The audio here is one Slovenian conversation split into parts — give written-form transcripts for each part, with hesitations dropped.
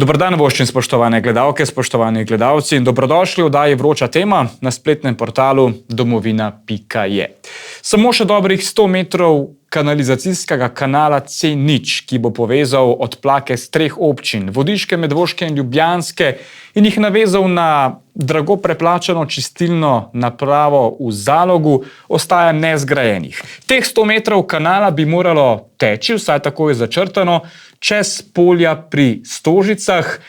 Dober dan, voščin, spoštovane gledalke, spoštovani gledalci in dobrodošli v oddaji Vroča tema na spletnem portalu domovina.je. Samo še dobrih 100 metrov kanalizacijskega kanala C0, ki bo povezal odplake z 3 občin, Vodiške, Medvoške in Ljubljanske, in jih navezal na drago preplačano čistilno napravo v Zalogu, ostaja nezgrajenih. Teh 100 metrov kanala bi moralo teči, vsaj tako je začrtano, čez polja pri Stožicah,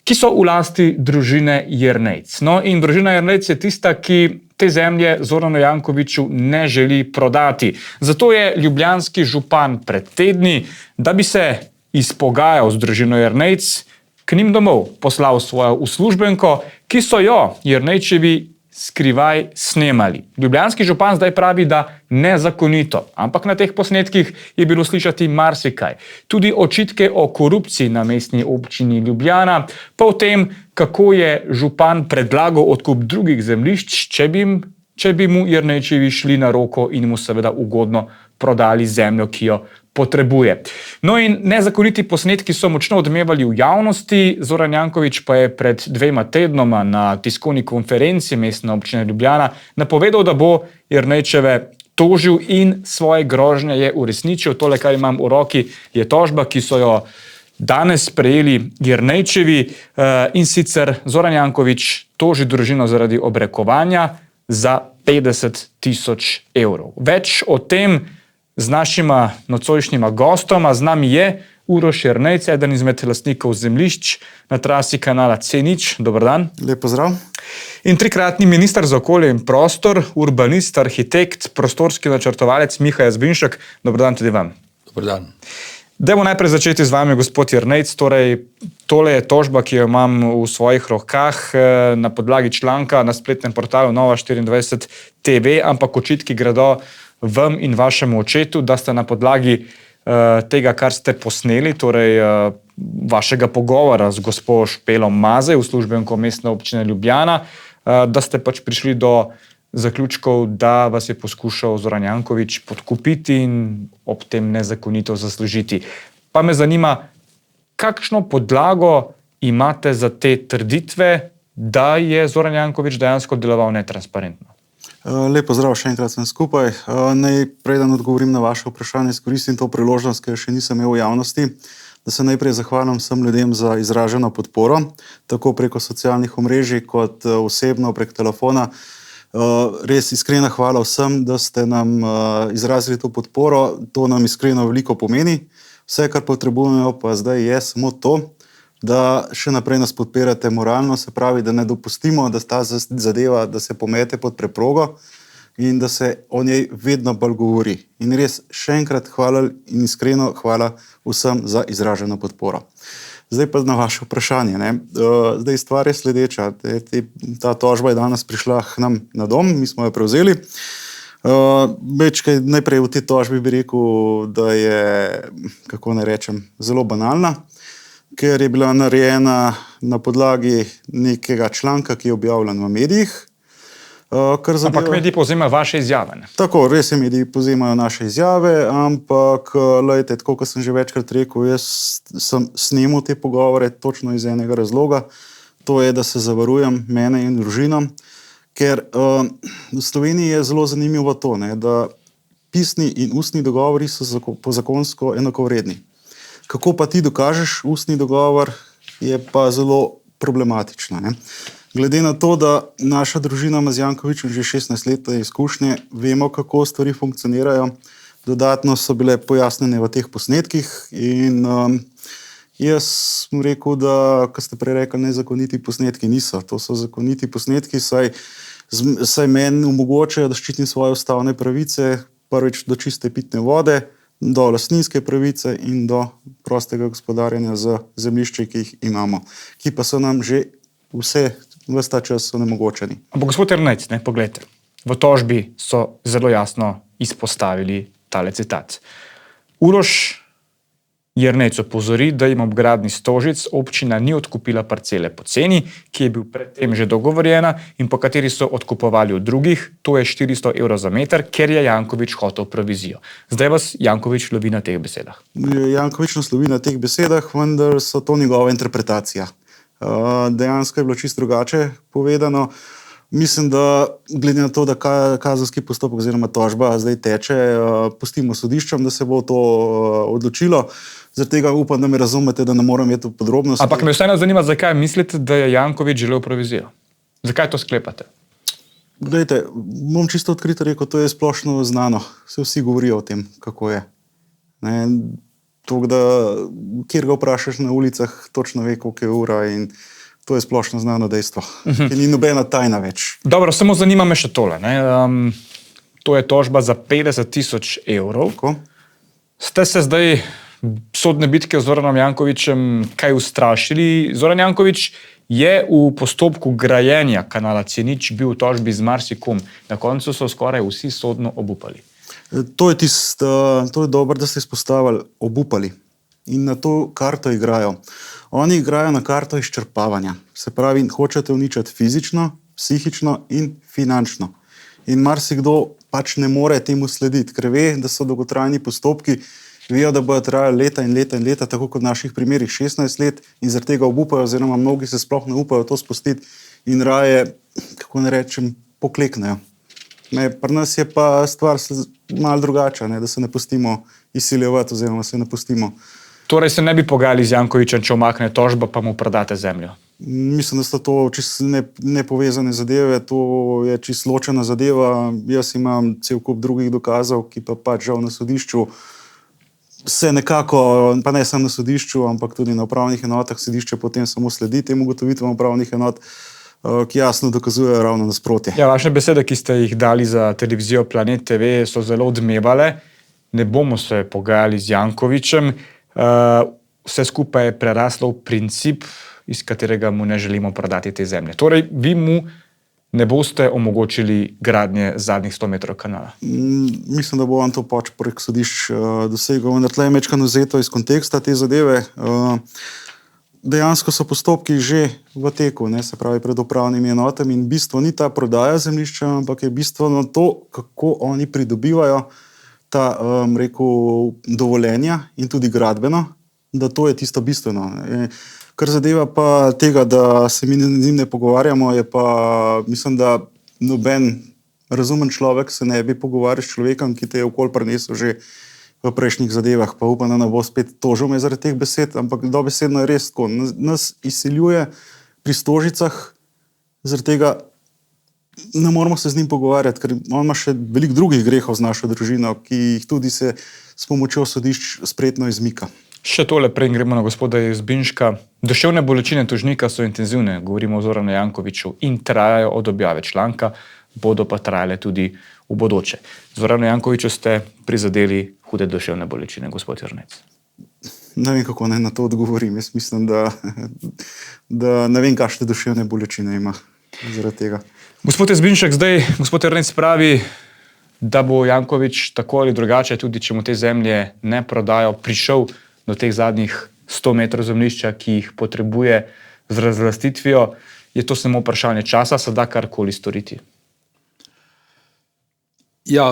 ki so v lasti družine Jernejc. No, in družina Jernejc je tista, ki te zemlje Zoranu Jankoviću ne želi prodati. Zato je ljubljanski župan pred tedni, da bi se izpogajal z družino Jernejc, k njim domov poslal svojo uslužbenko, ki so jo Jernejčevi skrivaj snemali. Ljubljanski župan zdaj pravi, da nezakonito, ampak na teh posnetkih je bilo slišati marsikaj. Tudi očitke o korupciji na mestni občini Ljubljana, pa o tem, kako je župan predlagal odkup drugih zemljišč, če bi mu Jernejčevi šli na roko in mu seveda ugodno prodali zemljo, ki jo potrebuje. No in nezakoniti posnetki so močno odmevali v javnosti. Zoran Janković pa je pred 2 tednoma na tiskovni konferenci mestne občine Ljubljana napovedal, da bo Jernejčeve tožil in svoje grožnje je uresničil. Tole, kar imam v roki, je tožba, ki so jo danes prejeli Jernejčevi, in sicer Zoran Janković toži družino zaradi obrekovanja za 50.000 evrov. Več o tem z našima nocojšnjima gostoma. Z nami je Uroš Jernejc, eden izmed lastnikov zemljišč na trasi kanala C0. Dober dan. Lep pozdrav. In 3-kratni minister za okolje in prostor, urbanist, arhitekt, prostorski načrtovalec Miha Jazbinšek. Dober dan tudi vam. Dober dan. Dajmo najprej začeti z vami, gospod Jernejc. Torej, tole je tožba, ki jo imam v svojih rokah na podlagi članka na spletnem portalu Nova24 TV, ampak očitki gredo vam in vašemu očetu, da ste na podlagi tega, kar ste posneli, torej vašega pogovora z gospo Špelo Mazej, uslužbenko mestne občine Ljubljana, da ste pač prišli do zaključkov, da vas je poskušal Zoran Janković podkupiti in ob tem nezakonito zaslužiti. Pa me zanima, kakšno podlago imate za te trditve, da je Zoran Janković dejansko deloval netransparentno? Lep pozdrav še enkrat sem skupaj. Naj preden odgovorim na vaše vprašanje, izkoristim to priložnost, ki jo še nisem imel v javnosti, da se najprej zahvalim vsem ljudem za izraženo podporo, tako preko socialnih omrežij kot osebno prek telefona. Res iskrena hvala vsem, da ste nam izrazili to podporo. To nam iskreno veliko pomeni. Vse, kar potrebujemo pa zdaj je samo to, da še naprej nas podpirate moralno, se pravi, da ne dopustimo, da ta zadeva, da se pomete pod preprogo in da se o njej vedno bolj govori. In res še enkrat hvala in iskreno hvala vsem za izraženo podporo. Zdaj pa na vaše vprašanje. Zdaj stvar je sledeča. Ta tožba je danes prišla k nam na dom, mi smo jo prevzeli. Najprej v tej tožbi bi rekel, da je, kako naj rečem, zelo banalna, ker je bila narejena na podlagi nekega članka, ki je objavljen v medijih. Ampak mediji povzemajo vaše izjave, ne? Tako, res je, mediji povzemajo naše izjave, ampak, lejte, tako kot sem že večkrat rekel, jaz sem snemal te pogovore točno iz enega razloga, to je, da se zavarujem mene in družino, ker v Sloveniji je zelo zanimivo to, da pisni in ustni dogovori so po zakonsko enakovredni. Kako pa ti dokažeš ustni dogovor, je pa zelo problematično. Glede na to, da naša družina ima z Jankovićem že 16 let izkušnje, vemo, kako stvari funkcionirajo. Dodatno so bile pojasnjene v teh posnetkih in jaz sem rekel, da, ko ste prej rekli, nezakoniti posnetki niso. To so zakoniti posnetki, saj meni omogočajo, da ščitim svoje ustavne pravice, prvič do čiste pitne vode, do lastninske pravice in do prostega gospodarjenja z zemljišči, ki jih imamo, ki pa so nam že ves ta čas onemogočeni. Ampak gospod Jernejc, poglejte, v tožbi so zelo jasno izpostavili tale citat. Uroš Jernec opozori, da jim ob gradnji Stožic občina ni odkupila parcele po ceni, ki je bil predtem že dogovorjena in po kateri so odkupovali od drugih, to je 400 evrov za meter, ker je Janković hotel provizijo. Zdaj vas Janković lovi na teh besedah. Janković nas lovi na teh besedah, vendar so to njegova interpretacija. Dejansko je bilo čisto drugače povedano. Mislim, da glede na to, da kazenski postopek oziroma tožba zdaj teče, pustimo sodiščem, da se bo to odločilo. Zaradi tega upam, da me razumete, da ne moram iti v podrobnosti. Ampak me vseeno zanima, zakaj mislite, da je Janković želel provizijo? Zakaj to sklepate? Glejte, bom čisto odkrito rekel, to je splošno znano. Vsi govorijo o tem, kako je. Kjer ga vprašaš na ulicah, točno ve, koliko je ura in to je splošno znano dejstvo, ki ni nobena tajna več. Dobro, samo zanima me še tole. To je tožba za 50 000 evrov. Tako? Ste se zdaj sodne bitke z Zoranom Jankovićem kaj ustrašili? Zoran Janković je v postopku grajenja kanala C0 bil v tožbi z marsikom. Na koncu so skoraj vsi sodno obupali. To je dobro, da ste izpostavili obupali. In na to karto igrajo. Oni igrajo na karto izčrpavanja. Se pravi, hočete uničiti fizično, psihično in finančno. In marsikdo pač ne more temu slediti, ker ve, da so dolgotrajni postopki, vejo, da bodo trajali leta in leta in leta, tako kot v naših primerih 16 let in zaradi tega obupajo, oziroma mnogi se sploh ne upajo to spustiti in raje, kako ne rečem, pokleknejo. Pri nas je pa stvar malo drugača, da se ne pustimo izsiljevati oziroma se ne pustimo. Torej se ne bi pogajali z Jankovićem, če omakne tožbo, pa mu prodate zemljo? Mislim, da sta to čisto nepovezane zadeve, to je čisto ločena zadeva. Jaz imam cel kup drugih dokazov, ki pa pač žal na sodišču se nekako, pa ne samo na sodišču, ampak tudi na upravnih enotah, sodišče potem samo sledi tem ugotovitvam upravnih enot, ki jasno dokazujejo ravno nasprotje. Ja, vaše besede, ki ste jih dali za televizijo Planet TV, so zelo odmevale. Ne bomo se pogajali z Jankovićem. Vse skupaj je preraslo v princip, iz katerega mu ne želimo prodati te zemlje. Torej, vi mu ne boste omogočili gradnje zadnjih 100 metrov kanala? Mislim, da bo on to pač prek sodišč dosegel. Vendar tle je mečkano vzeto iz konteksta te zadeve. Dejansko so postopki že v teku, se pravi pred upravnimi enotami in bistvo ni ta prodaja zemljišča, ampak je bistveno to, kako oni pridobivajo ta, dovoljenja in tudi gradbeno, da to je tisto bistveno. Kar zadeva pa tega, da se mi z njim ne pogovarjamo, je pa, mislim, da noben razumen človek se ne bi pogovarjal s človekom, ki te je okoli prinesel že v prejšnjih zadevah, pa upam, da ne bo spet tožil me zaradi teh besed, ampak dobesedno je res tako. Nas izsiljuje pri Stožicah, zaradi tega ne moramo se z njim pogovarjati, ker on ima še veliko drugih grehov z našo družino, ki jih tudi se s pomočjo sodišč spretno izmika. Še tole, prej gremo na gospoda Jazbinška. Duševne bolečine tožnika so intenzivne, govorimo o Zoranu Jankoviću, in trajajo od objave članka, bodo pa trajale tudi v bodoče. Zoranu Jankoviću ste prizadeli hude duševne bolečine, gospod Jernec. Ne vem, kako naj na to odgovorim. Jaz mislim, da ne vem, kakšne duševne bolečine ima zaradi tega. Gospod Jazbinšek, zdaj gospod Jernec pravi, da bo Janković tako ali drugače, tudi če mu te zemlje ne prodajo, prišel do teh zadnjih 100 metrov zemljišča, ki jih potrebuje z razlastitvijo. Je to samo vprašanje časa, se da karkoli storiti? Ja,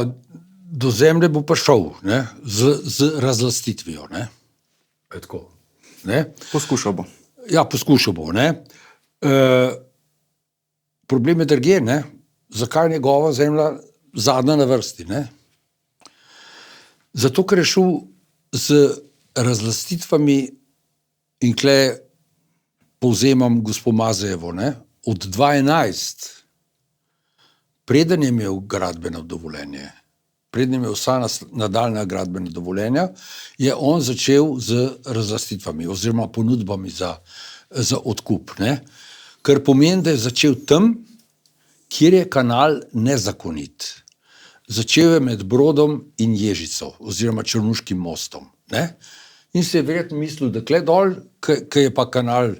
do zemlje bo prišel z razlastitvijo. Tako, poskušal bo. Ja, poskušal bo. Problem je drugje, zakaj je njegova zemlja zadnja na vrsti. Zato, ker je šel z razlastitvami in kle povzemam gospod Mazejevo, od 2011, preden je imel gradbeno dovoljenje, preden je imel vsa nadaljna gradbena dovoljenja, je on začel z razlastitvami oziroma ponudbami za odkup. Kar pomeni, da je začel tam, kjer je kanal nezakonit. Začel je med Brodom in Ježico oziroma Črnuškim mostom. In se je verjetno mislil, da kle dol, ki je pa kanal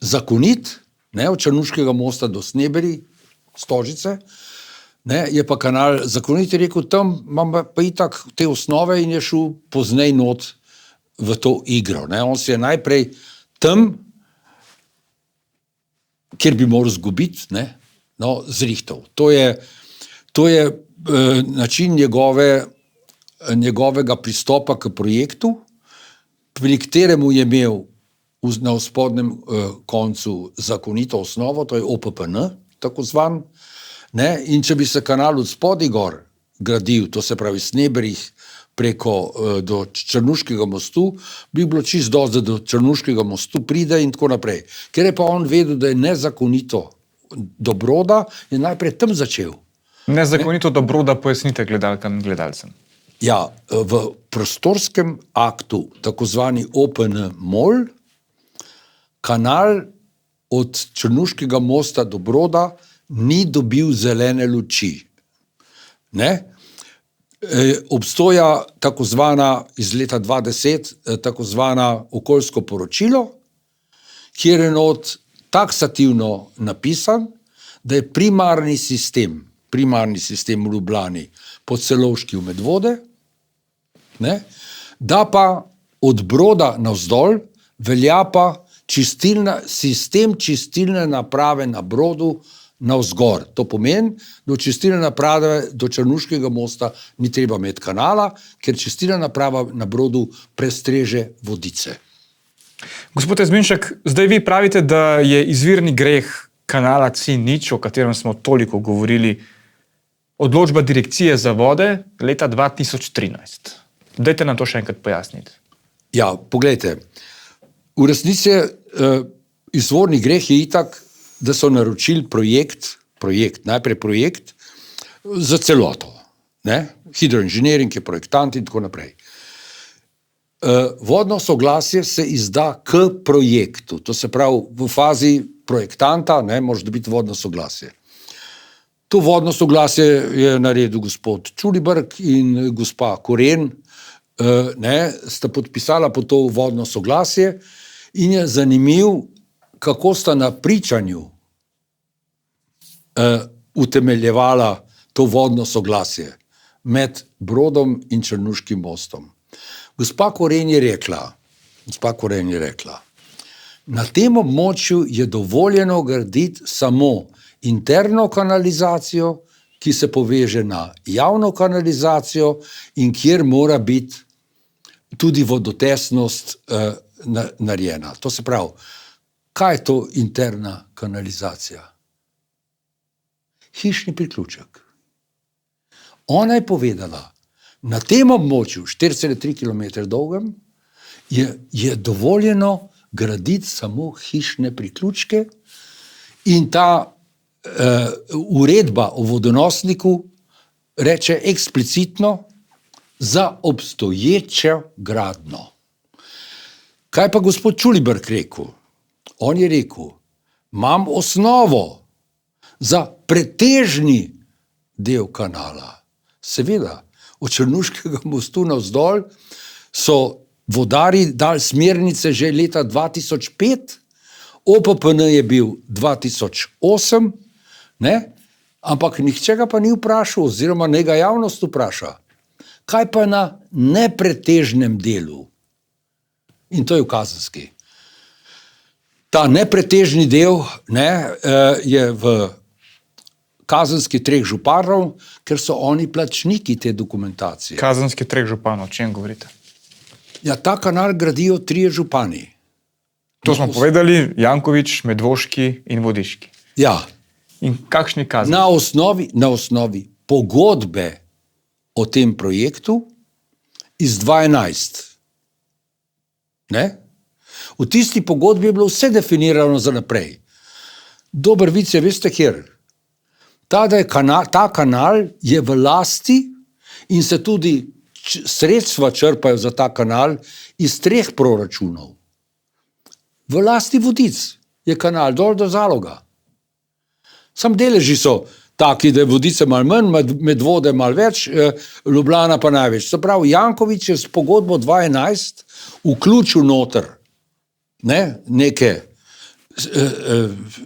zakonit, od Črnuškega mosta do Sneberi, Stožice, je pa kanal zakonit, je rekel, tam imam pa itak te osnove in je šel poznej not v to igro. Ne? On se je najprej tam, kjer bi moral zgubiti, zrihtal. To je način njegovega pristopa k projektu, pri kateremu je imel na spodnjem koncu zakonito osnovo, to je OPPN, tako zvan. In če bi se kanal od spodaj gor gradil, to se pravi Sneberih preko do Črnuškega mostu, bi bilo čisto dosti, da do Črnuškega mostu pride in tako naprej. Ker je pa on vedel, da je nezakonito do Broda, je najprej tam začel. Nezakonito do Broda, pojasnite gledalkam in gledalcem. Ja, v prostorskem aktu, tako zvani OPN MOL, kanal od Črnuškega mosta do Broda ni dobil zelene luči. Obstoja tako zvana iz leta 2010, tako zvana okoljsko poročilo, kjer je not taksativno napisan, da je primarni sistem v Ljubljani pod Celovški v Medvode, da pa od Broda navzdol velja pa sistem čistilne naprave na Brodu navzgor. To pomeni, da od čistilne naprave do Črnuškega mosta ni treba imeti kanala, ker čistilna naprava na Brodu prestreže vodice. Gospod Jazbinšek, zdaj vi pravite, da je izvirni greh kanala C0, o katerem smo toliko govorili, odločba Direkcije za vode leta 2013. Dajte nam to še enkrat pojasniti. Ja, poglejte, v resnici izvorni greh je itak, da so naročili najprej projekt za celoto. Hidroinženiring je projektant in tako naprej. Vodno soglasje se izda k projektu, to se pravi v fazi projektanta, moraš dobiti vodno soglasje. To vodno soglasje je naredil gospod Čulibrk in gospa Koren, sta podpisala po to vodno soglasje in je zanimiv, kako sta na pričanju utemeljevala to vodno soglasje med Brodom in Črnuškim mostom. Gospa Koren je rekla, na tem območju je dovoljeno graditi samo interno kanalizacijo, ki se poveže na javno kanalizacijo in kjer mora biti tudi vodotesnost narejena. To se pravi, kaj je to interna kanalizacija? Hišni priključek. Ona je povedala, na tem območju, 4,3 km dolgem, je dovoljeno graditi samo hišne priključke in ta uredba o vodonosniku reče eksplicitno za obstoječo gradnjo. Kaj pa gospod Čulibrk rekel? On je rekel, imam osnovo za pretežni del kanala. Seveda, od Črnuškega mostu navzdol so vodarji dali smernice že leta 2005, OPPN je bil 2008, ampak nihče ga pa ni vprašal, oziroma ne ga javnost vpraša. Kaj pa na nepretežnem delu? In to je v Kazenski. Ta nepretežni del je v Kazenski 3 županov, ker so oni plačniki te dokumentacije. Kazenski 3 županov, o čem govorite? Ja, ta kanal gradijo 3 župani. To smo povedali, Janković, Medvoški in Vodiški. Ja. In kakšni Kazenski? Na osnovi pogodbe o tem projektu iz 2011. V tisti pogodbi je bilo vse definirano za naprej. Dober vic je, veste kjer? Ta kanal je v lasti in se tudi sredstva črpajo za ta kanal iz 3 proračunov. V lasti Vodic je kanal dol do Zaloga. Sam deleži so taki, da je Vodice malo manj, Medvode malo več, Ljubljana pa največ. Se pravi, Janković je s pogodbo 2011 vključil noter neke,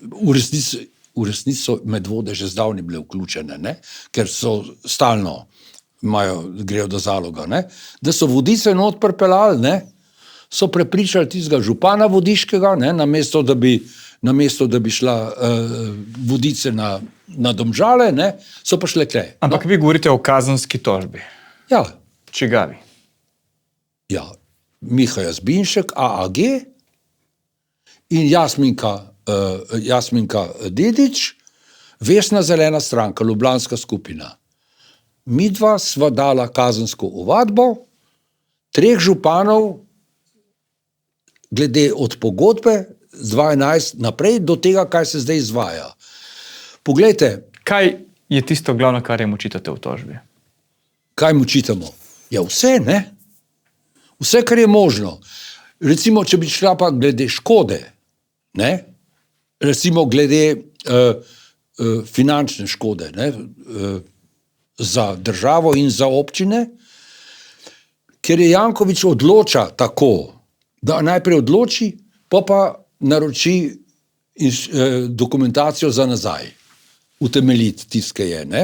v resnici so Medvode že zdavnaj bile vključene, ker so stalno grejo do Zaloga, da so Vodice not pripeljali, so prepričali tistega župana vodiškega, ne, namesto da bi šla vodice na Domžale, ne, so pa šle kle. Ampak vi govorite o kazenski tožbi. Ja, Čigavi? ja, Miha Jazbinšek, AAG in Jasminka Dedič, Vesna zelena stranka, Ljubljanska skupina. Midva sva dala kazensko ovadbo 3 županov glede od pogodbe z 2011 naprej do tega, kaj se zdaj izvaja. Poglejte, Kaj je tisto glavno, kar jim očitate v tožbi? kaj mu čitamo? Ja, vse, ne? Vse, kar je možno. Recimo, če bi šla pa glede škode, ne? Recimo glede finančne škode, ne? Za državo in za občine, ker je Janković odloča tako, da najprej odloči, pa naroči dokumentacijo za nazaj, utemeljiti tiske je, ne?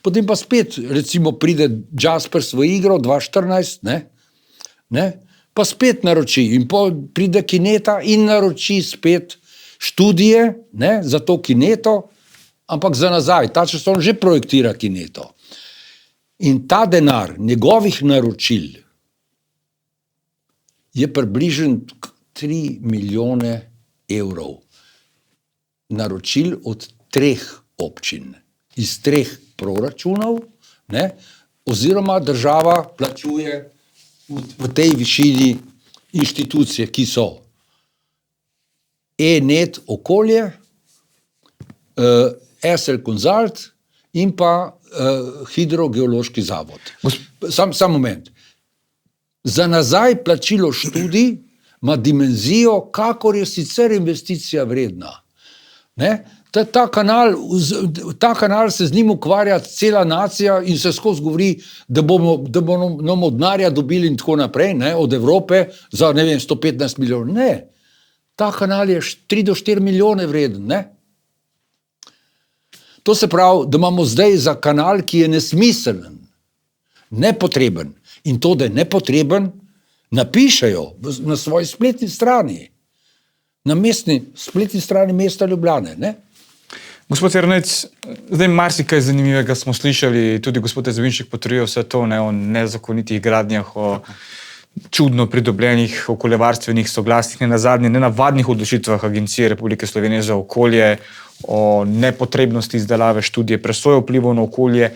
Potem pa spet, recimo, pride Jaspers v igro 2014, ne? Pa spet naroči in pride Kineta in naroči spet študije, ne? Za to Kineto, ampak za nazaj, ta čas on že projektira Kineto. In ta denar njegovih naročil je približen 3 milijone evrov. Naročil od 3 občin, iz 3 proračunov, ne, oziroma država plačuje v tej višini inštitucije, ki so E-net okolje, SL Consult in pa Hidrogeološki zavod. Sam moment. Za nazaj plačilo študij ima dimenzijo, kakor je sicer investicija vredna. Ne? Ta kanal se z njim ukvarja cela nacija in se skozi govori, da bomo denarja dobili in tako naprej, ne? Od Evrope za, ne vem, 115 milijonov. Ne, ta kanal je 3 do 4 milijone vreden, ne? To se pravi, da imamo zdaj za kanal, ki je nesmiseln, nepotreben. In to, da je nepotreben, napišejo na svoji spletni strani, na spletni strani mesta Ljubljane. Ne? Gospod Jernec, zdaj marsikaj zanimivega smo slišali, tudi gospod Jazbinšek potrjuje vse to, ne, o nezakonitih gradnjah, o čudno pridobljenih okoljevarstvenih soglasjih, ne nazadnje nenavadnih odločitvah Agencije Republike Slovenije za okolje, o nepotrebnosti izdelave študije presoje vplivov na okolje.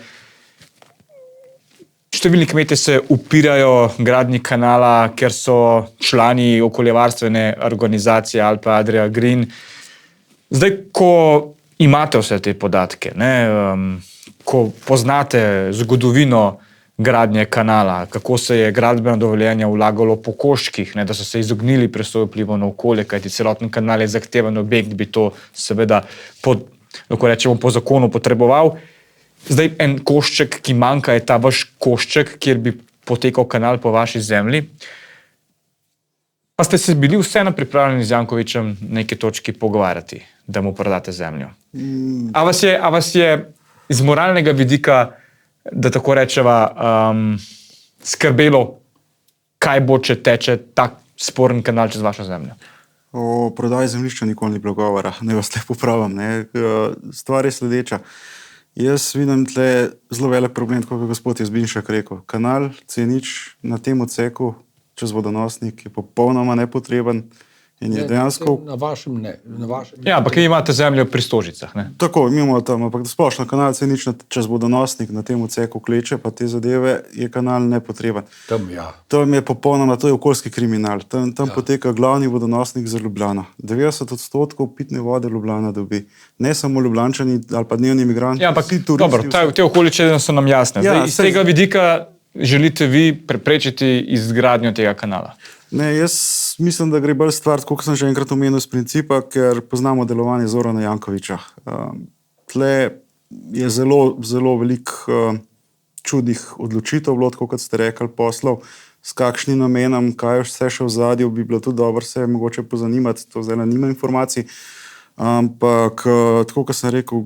Številni kmetje se upirajo gradnji kanala, ker so člani okoljevarstvene organizacije Alpe Adria Green. Zdaj, ko imate vse te podatke, ne, ko poznate zgodovino gradnje kanala, kako se je gradbeno dovoljenje vlagalo po koščkih, ne, da so se izognili presoji vplivov na okolje, kajti celoten kanal je zahteven objekt, bi to seveda po zakonu potreboval. Zdaj, en košček, ki manjka, je ta vaš košček, kjer bi potekal kanal po vaši zemlji. Pa ste se bili vseeno pripravljeni z Jankovićem na neki točki pogovarjati, da mu prodate zemljo. A vas je iz moralnega vidika, da tako rečeva, skrbelo, kaj bo, če teče tak sporen kanal čez vašo zemljo? O prodaji zemljišča nikoli ni bilo govora, ne vas te popravim. Stvar je sledeča. Jaz vidim tle zelo velik problem, kot je gospod Jazbinšek rekel. Kanal C0 na tem odseku čez vodonosnik je popolnoma nepotreben in je dejansko... Na vašem ne. Ja, ampak vi imate zemljo pri Stožicah, ne? Tako, mi imamo tam, ampak splošno kanal C0 čez vodonosnik na tem odseku Kleče, pa te zadeve, je kanal nepotreben. Tam, ja. Tam je popolnoma, to je okoljski kriminal. Tam poteka glavni vodonosnik za Ljubljano. 90% pitne vode Ljubljana dobi. Ne samo Ljubljančani ali pa dnevni migranti. Ja, ampak dobro, te okoliščine so nam jasne. Zdaj, iz tega vidika želite vi preprečiti izgradnjo tega kanala? Ne, jaz mislim, da gre bolj stvar, kot sem že enkrat omenil, z principa, ker poznamo delovanje Zorana Jankovića. Tle je zelo, zelo veliko čudnih odločitev bilo, kot ste rekli, poslov, s kakšnim namenom, kaj vse še v zadju, bi bilo tudi dobro se mogoče pozanimati, to zdaj nima informacij, ampak tako, kot sem rekel,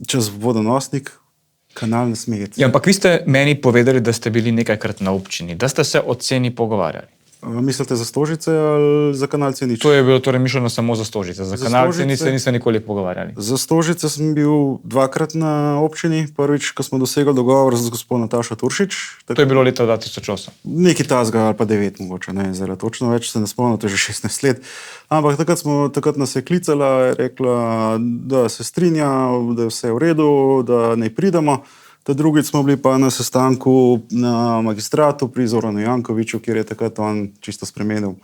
čez vodonosnik kanal ne sme iti. Ja, ampak vi ste meni povedali, da ste bili nekajkrat na občini, da ste se o ceni pogovarjali. Mislite za Stožice ali za kanal C0? To je bilo torej mišljeno samo za Stožice. Za kanal Stožice C0 se niste nikoli pogovarjali. Za Stožice sem bil dvakrat na občini. Prvič, ko smo dosegli dogovor z gospod Natašo Turšič. To je bilo leta 2008. Nekaj tasga ali pa 9 mogoče, ne, zdaj točno več se ne spomnim, to je že 16 let. Ampak takrat nas je klicala, je rekla, da se strinja, da je vse v redu, da ne pridemo. Drugič smo bili pa na sestanku na magistratu pri Zoranu Jankoviću, kjer je takrat on čisto spremenil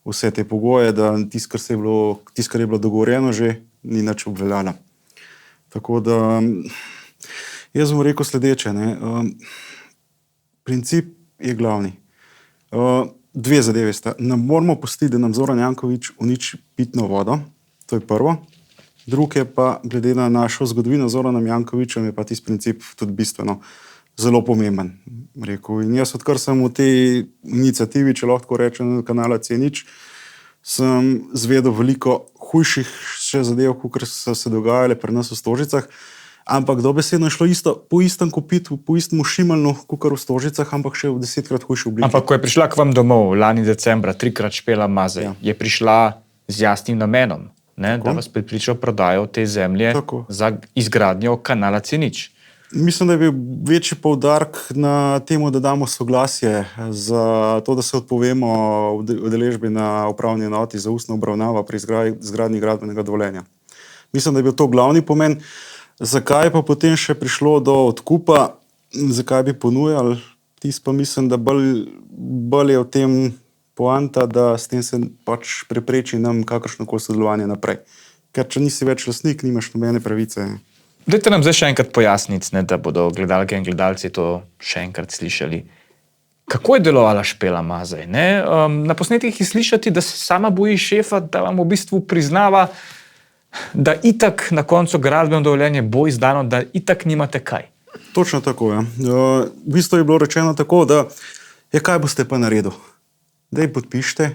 vse te pogoje, da tisto, kar je bilo dogovorjeno že, ni nič obveljalo. Tako da jaz bom rekel sledeče. Princip je glavni. Dve zadeve sta. Ne moramo pustiti, da nam Zoran Janković uniči pitno vodo. To je prvo. Drugi je pa, glede na našo zgodovino z Zoranom Jankovićem, je pa tisti princip tudi bistveno zelo pomemben. Rekel. In jaz, odkar sem v tej inicijativi, če lahko rečem, kanala C0, sem zvedel veliko hujših še zadev, kot so se dogajale pri nas v Stožicah, ampak dobesedno je šlo isto, po istem kopitu, po istem šimalnu, kot v Stožicah, ampak še v 10-krat hujši obliki. Ampak ko je prišla k vam domov lani decembra, 3-krat Špela Mazej, je prišla z jasnim namenom. Ne, da vas prepričal prodajo te zemlje za izgradnjo kanala C0. Mislim, da je bil večji poudarek na temu, da damo soglasje za to, da se odpovemo udeležbi na upravni enoti za ustno obravnavo pri izgradnji gradbenega dovoljenja. Mislim, da je bil to glavni pomen. Zakaj pa potem še prišlo do odkupa, zakaj bi ponujali, tisto pa mislim, da bolj je v tem poanta, da s tem se pač prepreči nam kakršnokoli sodelovanje naprej. Ker če nisi več lastnik, nimaš nobene pravice. Dajte nam zdaj še enkrat pojasniti, da bodo gledalke in gledalci to še enkrat slišali. Kako je delovala Špela Mazej? Na posnetkih je slišati, da se sama boji šefa, da vam v bistvu priznava, da itak na koncu gradbeno dovoljenje bo izdano, da itak nimate kaj. Točno tako, ja. V bistvu je bilo rečeno tako, da kaj boste pa naredili? Daj podpišite.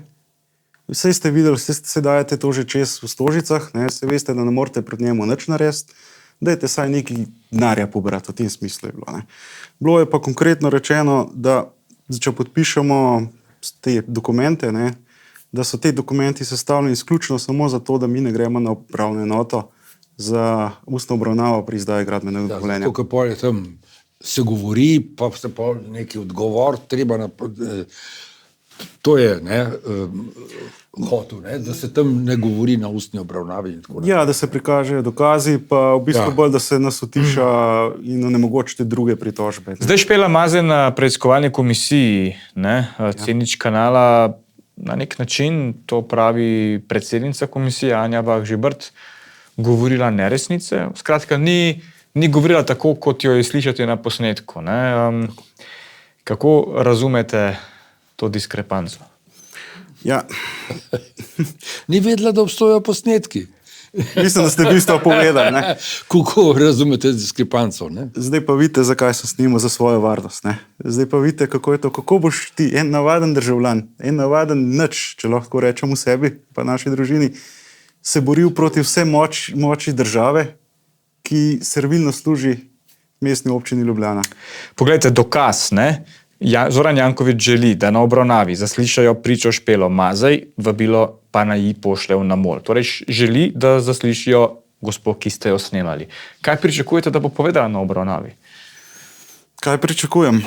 Vse ste videli, se dajete to že čez v Stožicah, se veste, da ne morete pred njemu nič narediti. Dajte saj nekaj denarja pobrati, v tem smislu je bilo. Bilo je pa konkretno rečeno, da če podpišemo te dokumente, da so te dokumenti sestavljeni izključno samo zato, da mi ne gremo na upravno enoto za ustno obravnavo pri izdaji gradbenega dovoljenja. Zato, ker tam se govori, pa se pa neki odgovor treba na... To je hotel, da se tam ne govori na ustni obravnavi. In tako ja, da se prikažejo dokazi, pa v bistvu bolj, da se nas utiša in onemogočite druge pritožbe. Zdaj Špela Mazej na preiskovalni komisiji C0 kanala na nek način, to pravi predsednica komisije Anja Bah Žibert, govorila neresnice. Skratka, ni govorila tako, kot jo je slišati na posnetku. Kako razumete to diskrepanco? Ja. Ni vedela, da obstojajo posnetki. Mislim, da ste v bistvu povedali. Kako razumete diskrepanco? Zdaj pa vidite, zakaj sem snimal, za svojo varnost. Zdaj pa vidite, kako je to. Kako boš ti, en navaden državljan, en navaden nič, če lahko rečem v sebi, pa naši družini, se boril proti vse moči države, ki servilno služi mestni občini Ljubljana. Poglejte, dokaz, Zoran Janković želi, da na obravnavi zaslišajo pričo Špelo Mazej, vabilo pa naj ji pošlje na MOL. Torej želi, da zaslišijo gospod, ki ste jo snemali. Kaj pričakujete, da bo povedala na obravnavi? Kaj pričakujem?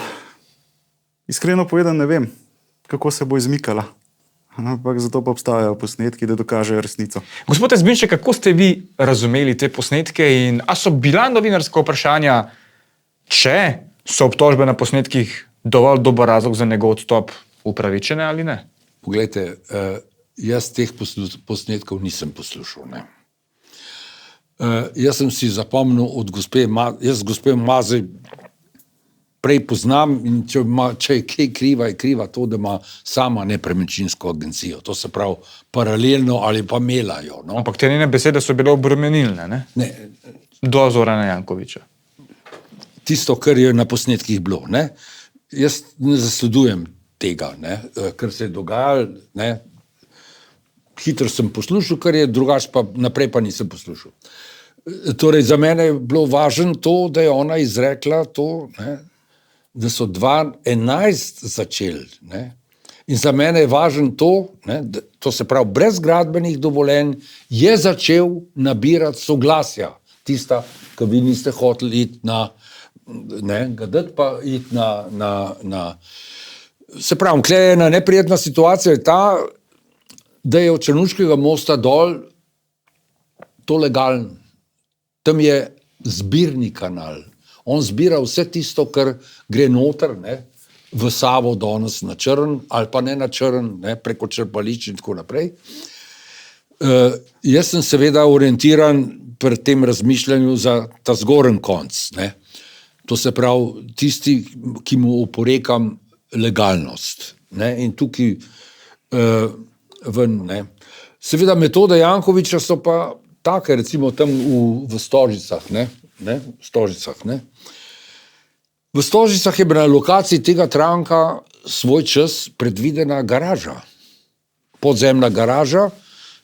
Iskreno povedano ne vem, kako se bo izmikala. Ampak zato pa obstajajo posnetki, da dokažejo resnico. Gospod Jazbinšek, kako ste vi razumeli te posnetke in a so bila novinarska vprašanja, če so obtožbe na posnetkih dovolj dober razlog za njegov odstop, upravičene ali ne? Poglejte, jaz teh posnetkov nisem poslušal. Jaz sem si zapomnil od gospe Mazej prej poznam in če je kaj kriva, je kriva to, da ima sama nepremičninsko agencijo. To se pravi paralelno ali pa melajo. Ampak te njene besede so bile obremenilne, Ne. Do Zorana Jankovića. Tisto, kar je na posnetkih bilo. Jaz ne zasledujem tega, kar se je dogajalo. Hitro sem poslušal, kar je drugače, pa naprej pa nisem poslušal. Torej, za mene je bilo važno to, da je ona izrekla to, da so 2011 začeli. In za mene je važno to, ne, to se pravi, brez gradbenih dovoljenj je začel nabirati soglasja. Tista, ki vi niste hoteli iti na, ne, gadati pa iti na. Se pravi, tukaj je ena neprijetna situacija, je ta, da je od Črnuškega mosta dol to legalno. Tam je zbirni kanal. On zbira vse tisto, kar gre noter, ne, v Savo danes na črn, ali pa ne na črn, ne, preko črpališč in tako naprej. Jaz sem seveda orientiran pri tem razmišljanju za ta zgoren konc. Ne. To se pravi, tisti, ki mu oporekam legalnost. Ne, in tukaj ven. Ne. Seveda metode Jankovića so pa take, recimo tam v Stožicah. Ne, v Stožicah, ne. V Stožicah je bila na lokaciji tega Tranka svoj čas predvidena garaža. Podzemna garaža,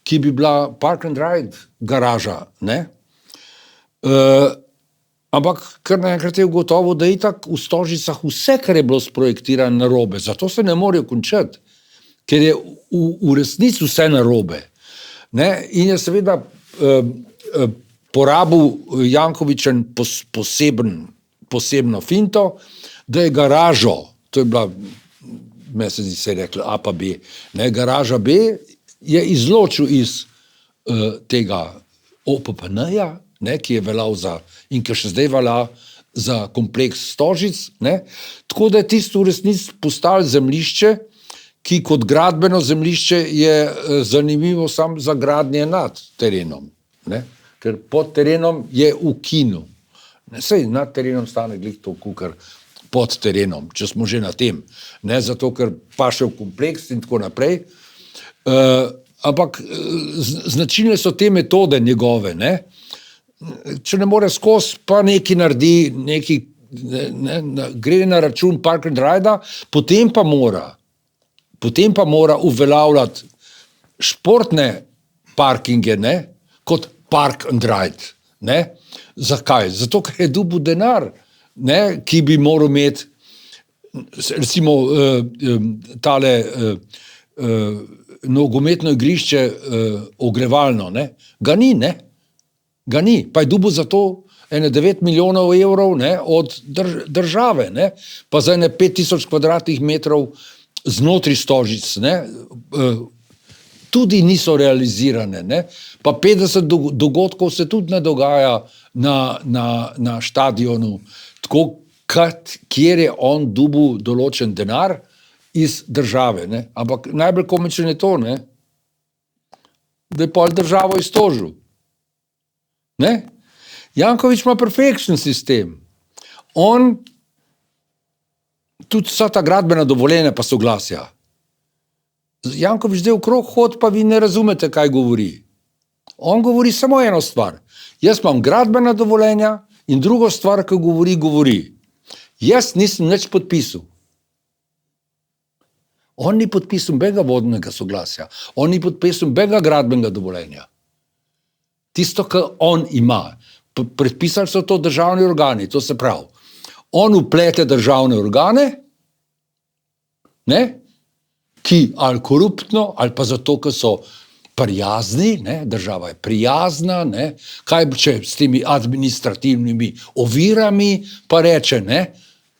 ki bi bila park and ride garaža. Ne. Ampak kar naenkrat je ugotovil, da je itak v Stožicah vse, kar je bilo sprojektirano narobe. Zato se ne morejo končati, ker je v resnici vse narobe. Ne. In je seveda porabil Jankovićen posebno finto, da je garažo, to je bila, me se zdi se je rekla A pa B, ne, garaža B je izločil iz tega OPPN-ja, ne, ki je veljal za, in ki še zdaj velja za kompleks Stožic, ne, tako da je tisto v resnici postalo zemljišče, ki kot gradbeno zemljišče je zanimivo samo za gradnje nad terenom, ne, ker pod terenom je ukinil. Sej nad terenom stane glih toliko, kar pod terenom, če smo že na tem. Ne, zato, ker paše v kompleks in tako naprej. Ampak značilne so te metode njegove. Ne. Če ne more skozi, pa nekaj naredi, gre na račun park and ride, potem pa mora uveljavljati športne parkinge, ne, kot park and ride. Ne. Zakaj? Zato, ker je dobil denar, ne, ki bi moral imeti, recimo, tale nogometno igrišče ogrevalno, ne. Ga ni, ne. Ga ni. Pa je dobil za to 9 milijonov evrov, ne, od države, ne. Pa za 5000 kvadratnih metrov znotraj Stožic, ne, tudi niso realizirane. Ne. Pa 50 dogodkov se tudi ne dogaja na štadionu, tako, kjer je on dobil določen denar iz države. Ne. Ampak najbolj komično je to, ne, da je pol državo iztožil. Ne. Janković ima perfekten sistem. On tudi vsa ta gradbena dovoljenja pa soglasja. Janković zdaj okrog hod, pa vi ne razumete, kaj govori. On govori samo eno stvar. Jaz imam gradbena dovoljenja in drugo stvar, ki govori. Jaz nisem nič podpisal. On ni podpisal nobenega vodnega soglasja. On ni podpisal nobenega gradbenega dovoljenja. Tisto, kar on ima. Predpisali so to državni organi, to se pravi. On vplete državne organe, ne, ki ali koruptno, ali pa zato, ker so prijazni, ne, država je prijazna, ne, kaj če s temi administrativnimi ovirami, pa reče, ne,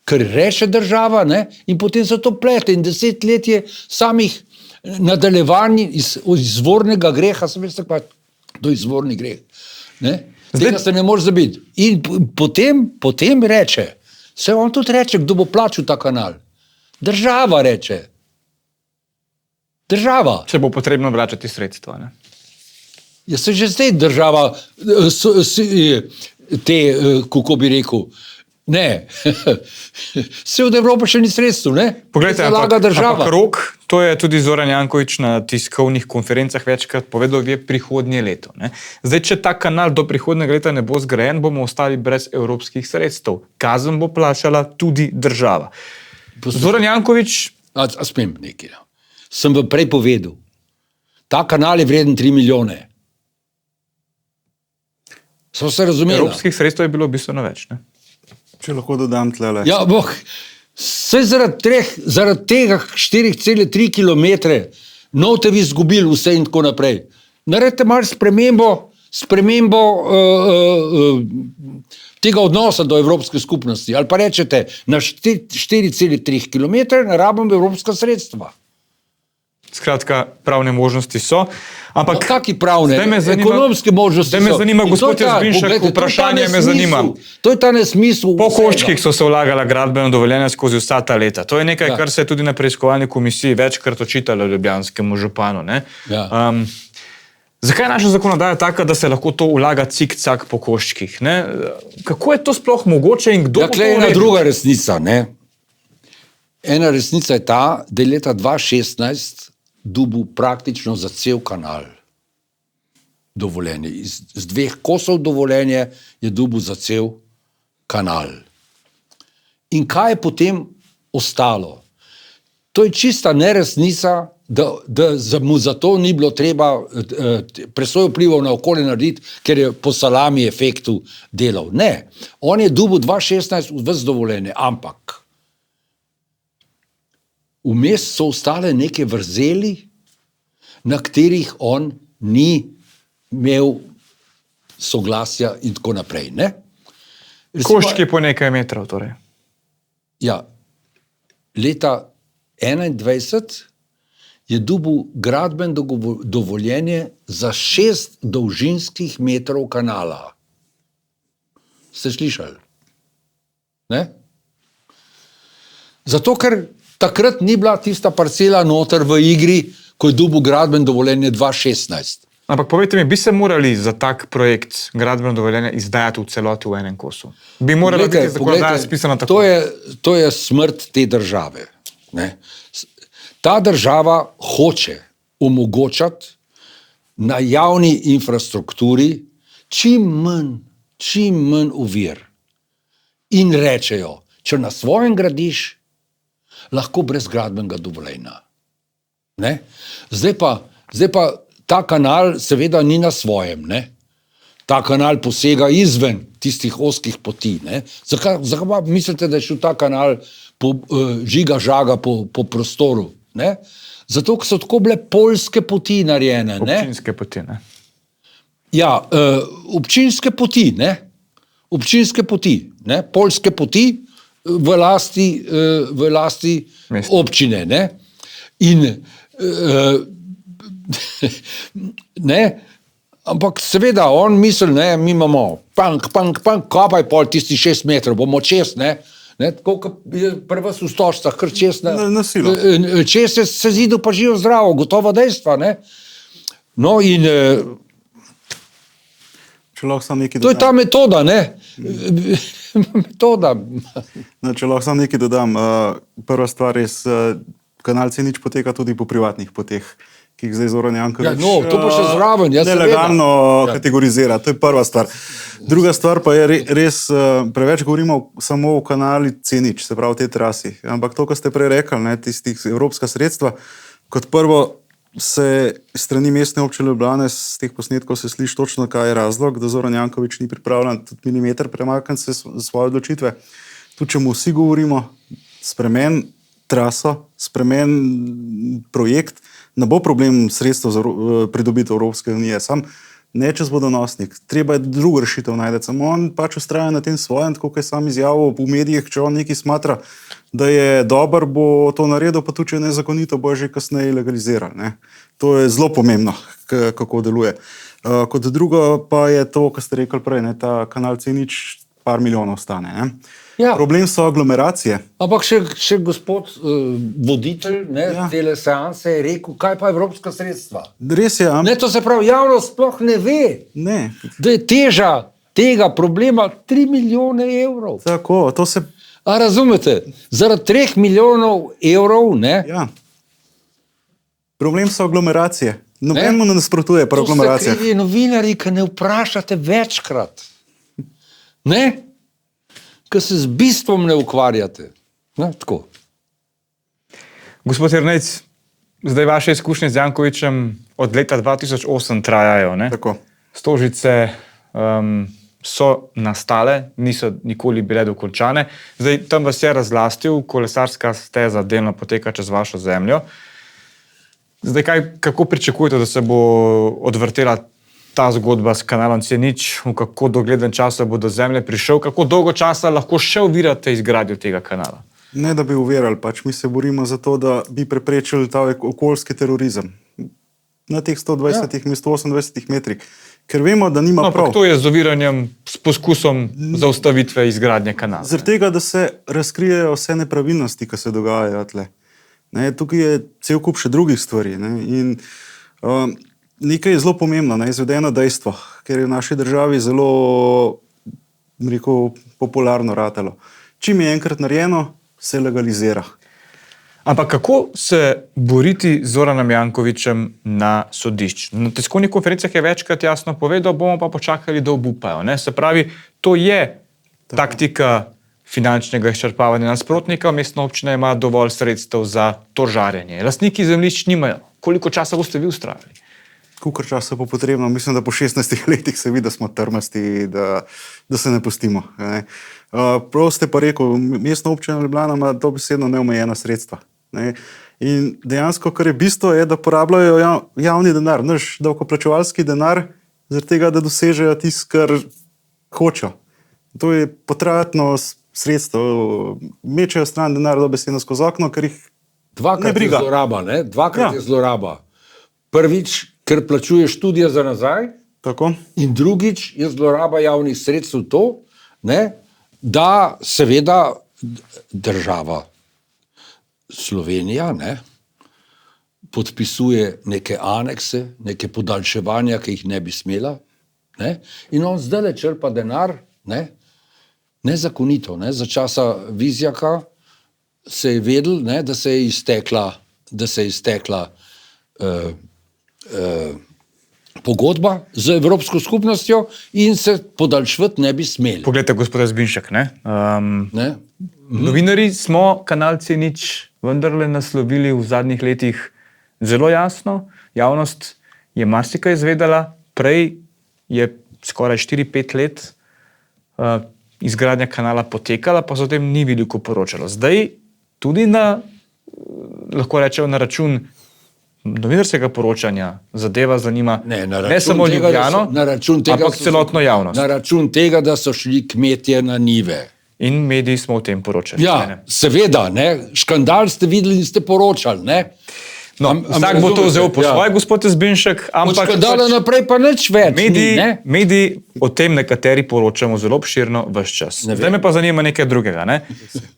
ker reče država, ne, in potem se to plete in 10 let je samih nadaljevanj izvornega greha, sem veste kaj, to je izvorni greh, ne, tega se ne moreš zabiti. In potem reče, se on tudi reče, kdo bo plačal ta kanal. Država reče. Država. Če bo potrebno vračati sredstva. Ne? Ja, se že zdaj država, kako bi rekel, ne, se od Evrope še ni sredstvo, ne? Poglejte, ampak rok, to je tudi Zoran Janković na tiskovnih konferencah večkrat povedal, je prihodnje leto. Ne? Zdaj, če ta kanal do prihodnjega leta ne bo zgrajen, bomo ostali brez evropskih sredstev. Kazen bo plačala tudi država. Zoran Janković... A smem nekaj, no. Sem vam prej povedal, ta kanal je vreden 3 milijone. Smo se razumeli? Evropskih sredstev je bilo bistveno več, ne? Če lahko dodam tlele. Ja, Vse zaradi tega 4,3 km note vi izgubili vse in tako naprej. Naredite malo spremembo tega odnosa do Evropske skupnosti. Ali pa rečete, na 4,3 km ne rabimo evropska sredstva. Skratka, pravne možnosti so. Ampak, Kaki pravne? zdaj me zanima- Ekonomske možnosti zdaj me so. zanima, In gospod to je ta- Jazbinšek, poglejte, vprašanje me zanima. To je ta nesmisel. Po vsega. koščkih so se vlagala gradbena dovoljenja skozi vsa ta leta. To je nekaj, Ja. kar se je tudi na preiskovalni komisiji večkrat očitalo ljubljanskemu županu. Ne? Ja. Zakaj je naša zakonodaja taka, da se lahko to vlaga cik-cak po koščkih? Ne? Kako je to sploh mogoče in kdo Ja, bo to tukaj je ena uredil? druga resnica. Ne? Ena resnica je ta, da je leta 2016 dobil praktično za cel kanal dovoljenje. Z 2 kosov dovoljenje je dobil za cel kanal. In kaj je potem ostalo? To je čista neresnica, da mu za to ni bilo treba presojo vplivov na okolje narediti, ker je po salami efektu delal. Ne, on je dobil 2016 vse dovoljenje, ampak vmes so ostale neke vrzeli, na katerih on ni imel soglasja in tako naprej. Ne? Recimo, Koščki po nekaj metrov. Torej. ja, leta 2021 je dobil gradbeno dovoljenje za 6 dolžinskih metrov kanala. Ste slišali? Ne? Zato, ker takrat ni bila tista parcela noter v igri, ko je dobil gradbeno dovoljenje 2016. Ampak povejte mi, bi se morali za tak projekt gradbeno dovoljenje izdajati v celoti v enem kosu? Bi morala biti zakonodaja spisana tako? To je smrt te države. Ne? Ta država hoče omogočati na javni infrastrukturi čim manj ovir. In rečejo, če na svojem gradiš, lahko brez gradbenega dovoljenja. Ne? Zdaj pa ta kanal seveda ni na svojem. Ne? Ta kanal posega izven tistih ozkih poti. Ne? Zakaj pa mislite, da je šel ta kanal žiga-žaga po prostoru? Ne? Zato, ker so tako bile poljske poti narejene. Ne? Občinske poti, ne? Ja, občinske poti, ne? Občinske poti, ne? Poljske poti v lasti Mesta. občine. Ne? In ne, ampak seveda on misli, ne, mi imamo pank, kopaj pol tisti 6 metrov, bomo čez, ne, tako kot je pri vas v Stožcah, kar čez Na silo. Čez se zidu pa živo zdravo, gotovo dejstva, ne. No in Če lahko samo nekaj to je ta dodam, metoda, ne. Metoda. no, če lahko samo nekaj dodam, prva stvar je, kanal C0 poteka tudi po privatnih poteh, ki jih zdaj Zoran Janković Ja, no, to pa še zraven, ja, seveda. nelegalno Ja. kategorizira. To je prva stvar. Druga stvar pa je res, preveč govorimo samo o kanali C0, se pravi o tej trasi. Ampak to, kar ste prej rekli, ne, tistih evropska sredstva, kot prvo se strani mestne občine Ljubljane z teh posnetkov se sliši točno, kaj je razlog, da Zoran Janković ni pripravljen tudi milimeter premakniti se svoje odločitve. Tudi če mu vsi govorimo, spremen traso, spremen projekt, ne bo problem sredstev za pridobitev Evropske unije, sam ne čez vodonosnik. Treba je drugo rešitev najti. Samo on pač ustraja na tem svojem, tako kot je sam izjavil v medijih, če on nekaj smatra, da je dober, bo to naredil, pa tudi če je nezakonito, bo že kasneje legaliziral. Ne? To je zelo pomembno, kako deluje. Kot drugo pa je to, kar ste rekli prej, ne? Ta kanal C0 par milijonov stane. Ne? Ja. Problem so aglomeracije. Ampak še gospod voditelj Ja. tele seanse je rekel, kaj pa evropska sredstva. Res je, Ne, to se pravi, javnost sploh ne ve, ne. da je teža tega problema 3 milijone evrov. Tako, to se. A razumete? Zaradi 3 milijonov evrov, ne? Ja. Problem so aglomeracije. Noben mu ne nasprotuje pri To ste aglomeracijah. krivi novinarji, ki ne vprašate večkrat. Ne? Ker se z bistvom ne ukvarjate. Ne? Tako. Gospod Jernejc, zdaj vaše izkušnje z Jankovićem od leta 2008 trajajo. Ne? Tako. Stožice, so nastale, niso nikoli bile dokončane. Zdaj, tam vas je razlastil, kolesarska steza delno poteka čez vašo zemljo. Zdaj, kako pričakujete, da se bo odvrtela ta zgodba s kanalom C0, v kako dogleden čas bo do zemlje prišel, kako dolgo časa lahko še ovirate izgradnjo tega kanala? Ne, da bi uverjali, mi se borimo za to, da bi preprečili ta okoljski terorizem na teh 120, 128 metrih, ker vemo, da nima prav. To je z oviranjem, s poskusom zaustavitve izgradnje kanala. Zaradi tega, da se razkrijejo vse nepravilnosti, ki se dogajajo tle. Tukaj je cel kup še drugih stvari. In nekaj je zelo pomembno, izvedeno dejstvo, ker je v naši državi zelo, rekel, popularno ratalo. Čim je enkrat narejeno, se legalizira. Ampak kako se boriti z Zoranom Jankovićem na sodišču? Na tiskovnih konferencah je večkrat jasno povedal, bomo pa počakali, da obupajo. Se pravi, to je taktika finančnega izčrpavanja nasprotnika, mestna občina ima dovolj sredstev za tožarjenje. Lastniki zemljišč nimajo. Koliko časa boste vi ustrajali? Kolikor časa bo potrebno, mislim, da po 16 letih se vidi, da smo trmasti, da se ne pustimo. Prav ste pa rekel, mestna občina Ljubljana ima dobesedno neomejena sredstva. In dejansko, kar je bistvo, je, da porabljajo javni denar, naš davkoplačevalski denar, zaradi tega, da dosežejo tisto, kar hočejo. To je potratno sredstvo. Mečejo stran denar dobesedno skozi okno, ker jih ne briga. Dvakrat je zloraba. Prvič, ker plačuješ študija za nazaj, tako. In drugič je zloraba javnih sredstev to, da seveda država Slovenija podpisuje neke anekse, neke podaljševanja, ki jih ne bi smela, in on zdaj črpa denar nezakonito. Za časa Vizjaka se je vedel, da se je iztekla pogodba z Evropsko skupnostjo in se podaljšvati ne bi smeli. Poglejte, gospod Zbinšek, novinarji smo kanal C0 vendarle naslovili v zadnjih letih zelo jasno. Javnost je marsikaj izvedela, prej je skoraj 4-5 let izgradnja kanala potekala, pa se o tem ni veliko poročalo. Zdaj tudi lahko rečejo na račun novinarskega poročanja zadeva zanima ne samo Ljubljano, ampak celotno javnost. Na račun tega, da so šli kmetje na njive. In mediji smo o tem poročali. Ja, seveda, škandal ste videli in ste poročali. Vsak bo to vzel po svoje, gospod Zbinšek, ampak od škandala naprej pa nič več. Mediji o tem nekateri poročamo zelo obširno ves čas. Zdaj me pa zanima nekaj drugega.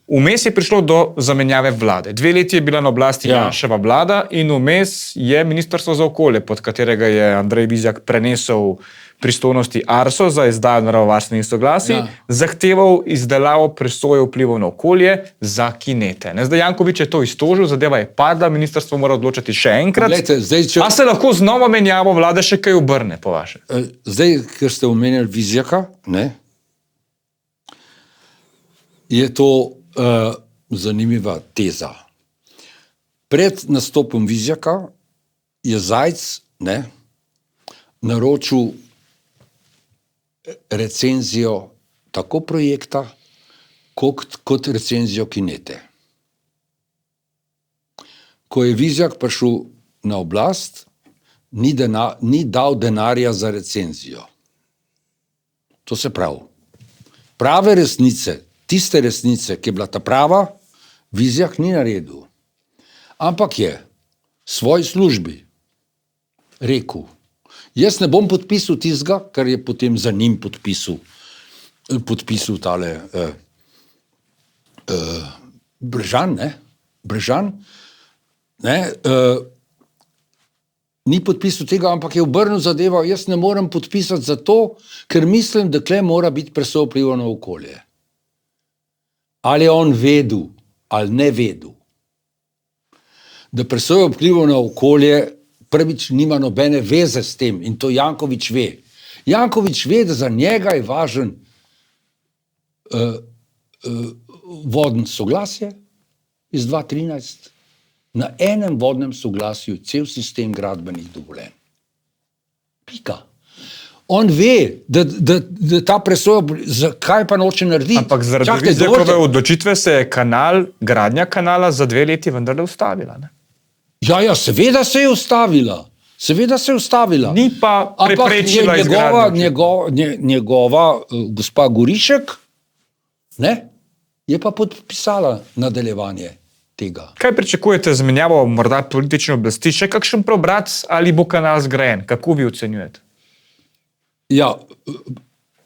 Vmes je prišlo do zamenjave vlade. 2 leti je bila na oblasti Janševa vlada in vmes je Ministrstvo za okolje, pod katerega je Andrej Vizjak prenesel pristojnosti ARSO za izdajo naravovarstvenih soglasij, zahteval izdelavo presoje vplivov na okolje za kinete. Zdaj Janković je to iztožil, zadeva je padla, ministrstvo mora odločiti še enkrat. A se lahko z novo menjavo vlade še kaj obrne, po vaše? Zdaj, ker ste omenjali Vizjaka, je to zanimiva teza. Pred nastopom Vizjaka je Zajc naročil recenzijo tako projekta, kot recenzijo kinete. Ko je Vizjak prišel na oblast, ni dal denarja za recenzijo. To se pravi. Prave resnice, tiste resnice, ki je bila ta prava, Vizjak ni naredil. Ampak je svoji službi rekel, jaz ne bom podpisal tistega, kar je potem za njim podpisal tale Brežan, ni podpisal tega, ampak je obrnil zadevo, jaz ne morem podpisati zato, ker mislim, da tle mora biti presoja vplivov na okolje. Ali je on vedel, ali ne vedel, da presoja vplivov na okolje prvič nima nobene veze s tem in to Janković ve. Janković ve, da za njega je važen vodno soglasje iz 2013. Na enem vodnem soglasju je cel sistem gradbenih dovoljenj. Pika. On ve, da ta presoja, zakaj pa noče narediti. Ampak zaradi Čakajte, Vizjakove dovolite. odločitve se je gradnja kanala za 2 leti vendarle ustavila. Ne? Ja, seveda se je ustavila. Seveda se je ustavila. Ni pa preprečila izgradnje. Njegova gospa Gorišek, ne, je pa podpisala nadaljevanje tega. Kaj pričakujete z menjavo morda politične oblasti? Še kakšen preobrat ali bo kanal zgrajen? Kako vi ocenjujete? Ja,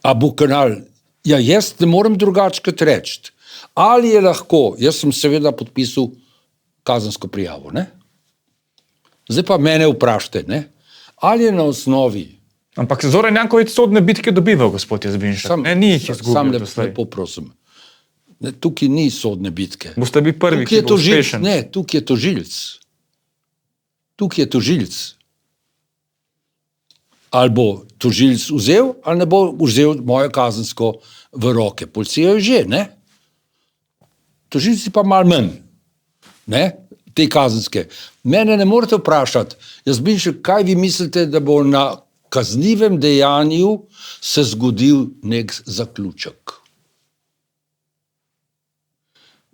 a bo kanal? Ja, jaz ne morem drugače kot reči. Ali je lahko, jaz sem seveda podpisal kazensko prijavo, ne? Zdaj pa mene vprašajte, ne? Ali je na osnovi... Ampak Zoran Janković sodne bitke dobival, gospod Jazbinšek. Ni jih izgubil doslej. Lepo prosim. Ne, tukaj ni sodne bitke. Boste vi prvi, ki bo uspešen. Ne, tukaj je tožilec. Tukaj je tožilec. Ali bo tožilec vzel, ali ne bo vzel moje kazensko v roke. Policija je že, ne? Tožilci pa malo manj, ne? Te kazenske. Mene ne morete vprašati, Jazbinšek, kaj vi mislite, da bo na kaznivem dejanju se zgodil nek zaključek?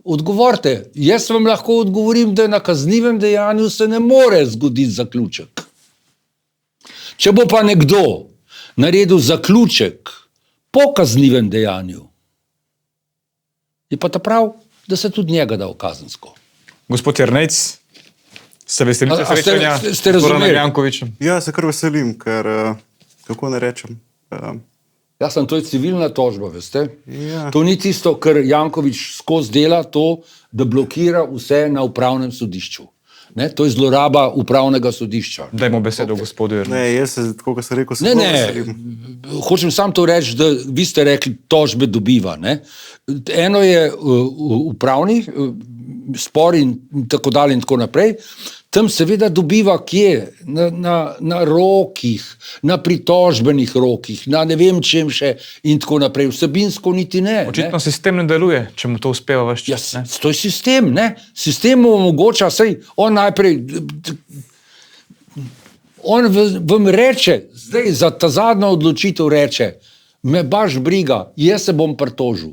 Odgovorite, jaz vam lahko odgovorim, da na kaznivem dejanju se ne more zgoditi zaključek. Če bo pa nekdo naredil zaključek po kaznivem dejanju, je pa ta prav, da se tudi njega da v kazensko. Gospod Jernejc, se veselite srečanja s Zoranom Jankovićem? Ja, se kar veselim, ker, kako ne rečem, Jaz sem, to je civilna tožba, veste? Ja. To ni tisto, kar Janković skozi dela, to, da blokira vse na upravnem sodišču. Ne? To je zloraba upravnega sodišča. Dajmo besedo gospodu Jernejcu. ne, jaz se, tako kot sem rekel, se Ne, zelo ne, veselim. hočem samo to reči, da vi ste rekli, tožbe dobiva. Ne? Eno je upravni spor in tako dalje in tako naprej. Tam seveda dobiva kje? Na rokih, na pritožbenih rokih, na ne vem čem še in tako naprej. Vsebinsko niti ne. Očitno sistem ne deluje, če mu to uspeva vaš Ja, čas. Ne? to je sistem, ne? Sistem mu omogoča, sej on najprej, on vam reče, zdaj za ta zadnjo odločitev reče, me baš briga, jaz se bom pritožil.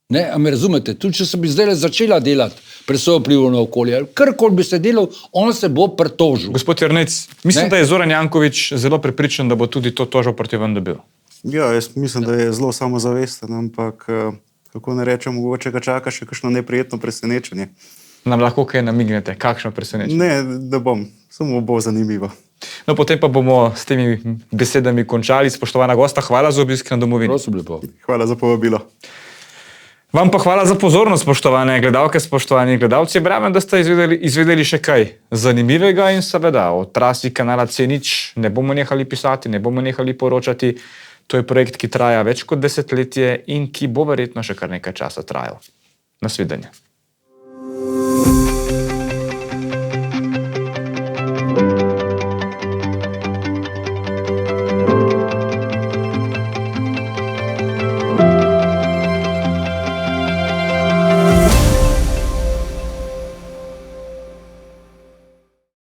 Ne, a me razumete? Tudi če se bi zdaj začela delati presojo vplivov na okolje, ali karkoli bi se delal, on se bo pritožil. Gospod Jernejc, mislim, Ne? da je Zoran Janković zelo prepričan, da bo tudi to tožbo proti vam dobil. Ja, jaz mislim, da je zelo samozavesten, ampak, kako ne rečem, mogoče ga čaka še kakšno neprijetno presenečenje. Nam lahko kaj namignete, kakšno presenečenje. Ne, da bom, samo bo zanimivo. No, potem pa bomo s temi besedami končali. Spoštovana gosta, hvala za obisk na domovini. Prosim lepo. Hvala za povabilo. Vam pa hvala za pozornost, spoštovane gledalke, spoštovani gledalci. Verjamem, da ste izvedeli še kaj zanimivega in seveda o trasi kanala C0 ne bomo nehali pisati, ne bomo nehali poročati. To je projekt, ki traja več kot desetletje in ki bo verjetno še kar nekaj časa trajal. Nasvidenje.